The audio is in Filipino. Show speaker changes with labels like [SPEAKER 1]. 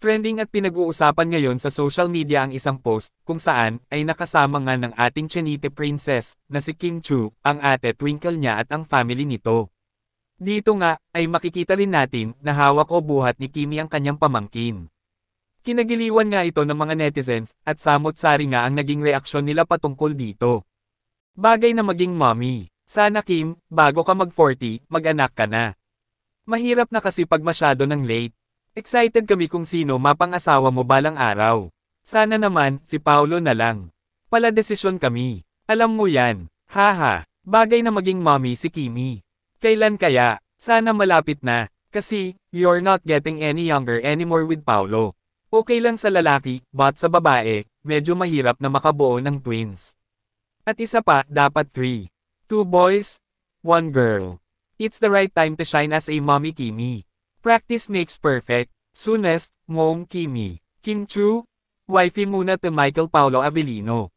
[SPEAKER 1] Trending at pinag-uusapan ngayon sa social media ang isang post kung saan ay nakasama nga ng ating Chinite princess na si Kim Chu, ang ate twinkle niya at ang family nito. Dito nga ay makikita rin natin na hawak o buhat ni Kimi ang kanyang pamangkin. Kinagiliwan nga ito ng mga netizens at samot-sari nga ang naging reaksyon nila patungkol dito. Bagay na maging mommy. Sana Kim, bago ka mag-40, mag-anak ka na. Mahirap na kasi pag masyado ng late. Excited kami kung sino mapang-asawa mo balang araw. Sana naman, si Paolo na lang. Pala desisyon kami. Alam mo yan. Haha. Bagay na maging mommy si Kimi. Kailan kaya? Sana malapit na. Kasi, you're not getting any younger anymore with Paolo. Okay lang sa lalaki, but sa babae, medyo mahirap na makabuo ng twins. At isa pa, dapat 3. 2 boys, 1 girl. It's the right time to shine as a mommy Kimi. Practice makes perfect. Soonest, Mom Kimi. Kim Chu, wifey muna to Michael Paulo Avellino.